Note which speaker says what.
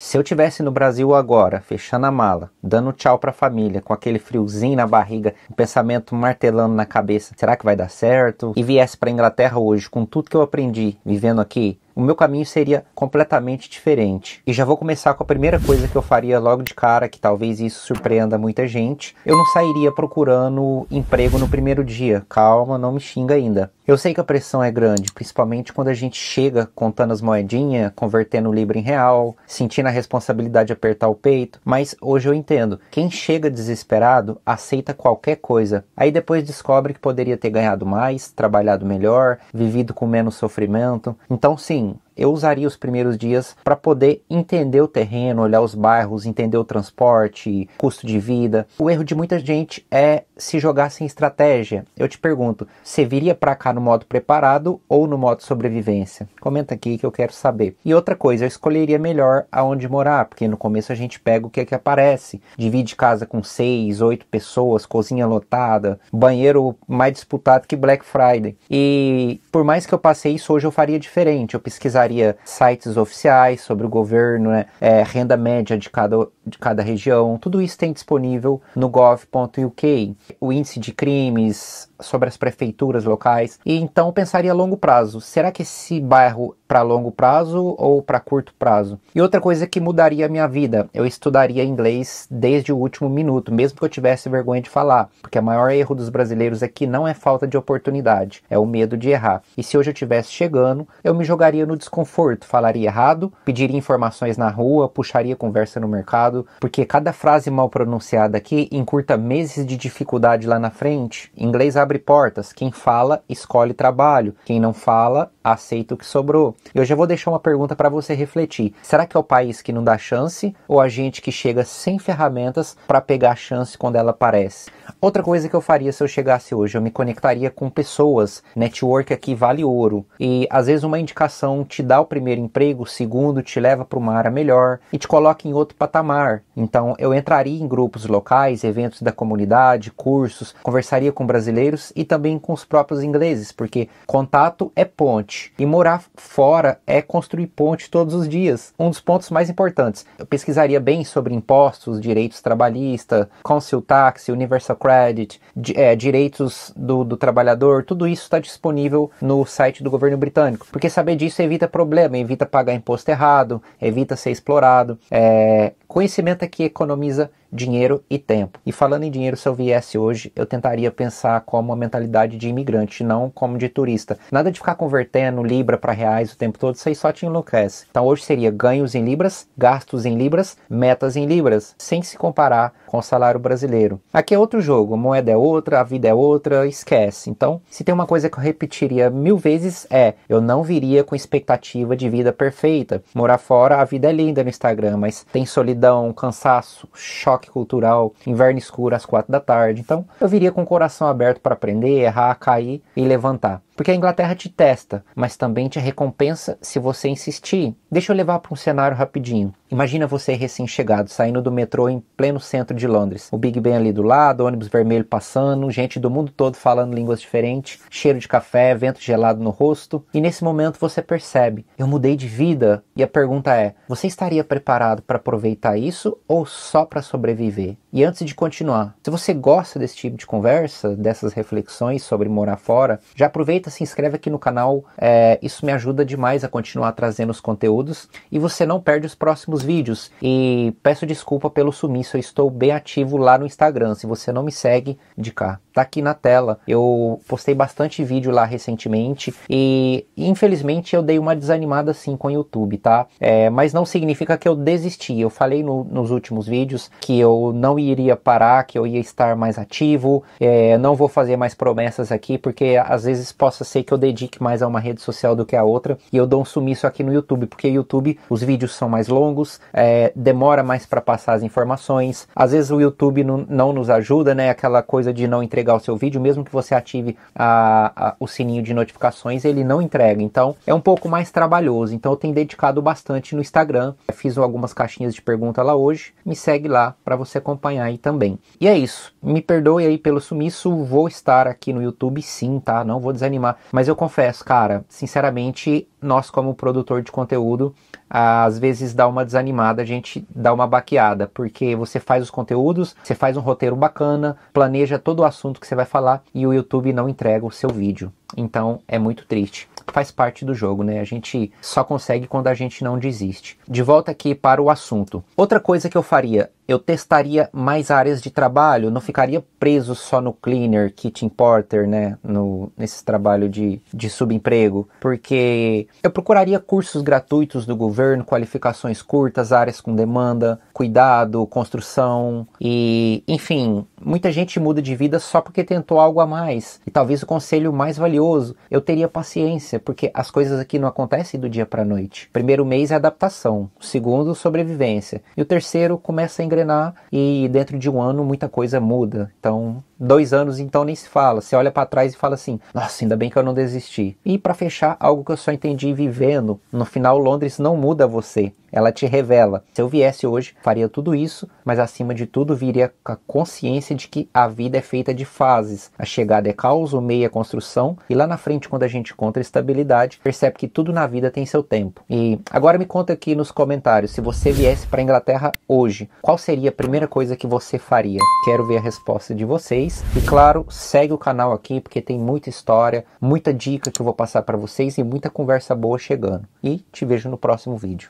Speaker 1: Se eu tivesse no Brasil agora, fechando a mala, dando tchau pra família, com aquele friozinho na barriga, o pensamento martelando na cabeça, será que vai dar certo? E viesse pra Inglaterra hoje, com tudo que eu aprendi vivendo aqui, o meu caminho seria completamente diferente. E já vou começar com a primeira coisa que eu faria logo de cara, que talvez isso surpreenda muita gente. Eu não sairia procurando emprego no primeiro dia. Calma, não me xinga ainda. Eu sei que a pressão é grande, principalmente quando a gente chega contando as moedinhas, convertendo o Libra em real, sentindo a responsabilidade de apertar o peito, mas hoje eu entendo. Quem chega desesperado aceita qualquer coisa. Aí depois descobre que poderia ter ganhado mais, trabalhado melhor, vivido com menos sofrimento. Então sim, eu usaria os primeiros dias para poder entender o terreno, olhar os bairros, entender o transporte, custo de vida. O erro de muita gente é se jogar sem estratégia. Eu te pergunto, você viria para cá no modo preparado ou no modo sobrevivência? Comenta aqui que eu quero saber. E outra coisa, eu escolheria melhor aonde morar, porque no começo a gente pega o que é que aparece. Divide casa com 6, 8 pessoas, cozinha lotada, banheiro mais disputado que Black Friday. E por mais que eu passei isso, hoje eu faria diferente. Eu pesquisaria sites oficiais sobre o governo, né? Renda média de cada região, tudo isso tem disponível no gov.uk, o índice de crimes, sobre as prefeituras locais. E então eu pensaria a longo prazo, será que esse bairro para longo prazo ou para curto prazo? E outra coisa que mudaria a minha vida, eu estudaria inglês desde o último minuto, mesmo que eu tivesse vergonha de falar, porque o maior erro dos brasileiros aqui não é falta de oportunidade, é o medo de errar. E se hoje eu estivesse chegando, eu me jogaria no desconforto, falaria errado, pediria informações na rua, puxaria conversa no mercado, porque cada frase mal pronunciada aqui encurta meses de dificuldade lá na frente. Inglês abre portas, quem fala escolhe trabalho, quem não fala aceita o que sobrou. Eu já vou deixar uma pergunta para você refletir. Será que é o país que não dá chance ou a gente que chega sem ferramentas para pegar a chance quando ela aparece? Outra coisa que eu faria se eu chegasse hoje, eu me conectaria com pessoas. Network aqui vale ouro. E às vezes uma indicação te dá o primeiro emprego, o segundo te leva para uma área melhor e te coloca em outro patamar. Então eu entraria em grupos locais, eventos da comunidade, cursos, conversaria com brasileiros e também com os próprios ingleses, porque contato é ponte. E morar fora é construir ponte todos os dias. Um dos pontos mais importantes. Eu pesquisaria bem sobre impostos, direitos trabalhistas, council tax, universal credit, direitos do trabalhador. Tudo isso está disponível no site do governo britânico. Porque saber disso evita problema, evita pagar imposto errado, evita ser explorado. Conhecimento é que economiza dinheiro e tempo. E falando em dinheiro, se eu viesse hoje, eu tentaria pensar como uma mentalidade de imigrante, não como de turista. Nada de ficar convertendo libra para reais o tempo todo, isso aí só te enlouquece. Então hoje seria ganhos em libras, gastos em libras, metas em libras, sem se comparar com o salário brasileiro. Aqui é outro jogo, a moeda é outra, a vida é outra, esquece. Então, se tem uma coisa que eu repetiria 1000 vezes eu não viria com expectativa de vida perfeita. Morar fora, a vida é linda no Instagram, mas tem solidão, cansaço, choque cultural, inverno escuro às 4 da tarde. Então eu viria com o coração aberto para aprender, errar, cair e levantar. Porque a Inglaterra te testa, mas também te recompensa se você insistir. Deixa eu levar para um cenário rapidinho. Imagina você recém-chegado, saindo do metrô em pleno centro de Londres. O Big Ben ali do lado, ônibus vermelho passando, gente do mundo todo falando línguas diferentes, cheiro de café, vento gelado no rosto. E nesse momento você percebe, eu mudei de vida. E a pergunta é, você estaria preparado para aproveitar isso ou só para sobreviver? E antes de continuar, se você gosta desse tipo de conversa, dessas reflexões sobre morar fora, já aproveita, se inscreve aqui no canal, isso me ajuda demais a continuar trazendo os conteúdos e você não perde os próximos vídeos. E peço desculpa pelo sumiço, eu estou bem ativo lá no Instagram, se você não me segue, de cá, tá aqui na tela. Eu postei bastante vídeo lá recentemente e infelizmente eu dei uma desanimada assim com o YouTube, tá? Mas não significa que eu desisti. Eu falei nos últimos vídeos que eu não iria parar, que eu ia estar mais ativo, não vou fazer mais promessas aqui, porque às vezes possa ser que eu dedique mais a uma rede social do que a outra, e eu dou um sumiço aqui no YouTube, porque YouTube, os vídeos são mais longos, demora mais para passar as informações, às vezes o YouTube não nos ajuda, né, aquela coisa de não entregar o seu vídeo, mesmo que você ative o sininho de notificações, ele não entrega, então é um pouco mais trabalhoso, então eu tenho dedicado bastante no Instagram, fiz algumas caixinhas de pergunta lá hoje, me segue lá para você acompanhar aí também. E é isso, me perdoe aí pelo sumiço, vou estar aqui no YouTube sim, tá, não vou desanimar, mas eu confesso, cara, sinceramente, nós como produtor de conteúdo, às vezes dá uma desanimada, a gente dá uma baqueada, porque você faz os conteúdos, você faz um roteiro bacana, planeja todo o assunto que você vai falar e o YouTube não entrega o seu vídeo. Então é muito triste. Faz parte do jogo, né? A gente só consegue quando a gente não desiste. De volta aqui para o assunto. Outra coisa que eu faria, eu testaria mais áreas de trabalho, não ficaria preso só no cleaner, kitchen porter, né? Nesse trabalho de subemprego, porque eu procuraria cursos gratuitos do governo, qualificações curtas, áreas com demanda, cuidado, construção e, enfim, muita gente muda de vida só porque tentou algo a mais. E talvez o conselho mais valioso, eu teria paciência, porque as coisas aqui não acontecem do dia para a noite. O primeiro mês é adaptação, o segundo, sobrevivência, e o terceiro começa a engrenar e dentro de um ano muita coisa muda. Então, 2 anos então nem se fala. Você olha para trás e fala assim, nossa, ainda bem que eu não desisti. E para fechar, algo que eu só entendi vivendo, no final Londres não muda você, ela te revela. Se eu viesse hoje, faria tudo isso, mas acima de tudo viria com a consciência de que a vida é feita de fases. A chegada é caos, o meio é construção, e lá na frente, quando a gente encontra estabilidade, percebe que tudo na vida tem seu tempo. E agora me conta aqui nos comentários, se você viesse para a Inglaterra hoje, qual seria a primeira coisa que você faria? Quero ver a resposta de vocês. E claro, segue o canal aqui, porque tem muita história, muita dica que eu vou passar para vocês e muita conversa boa chegando. E te vejo no próximo vídeo.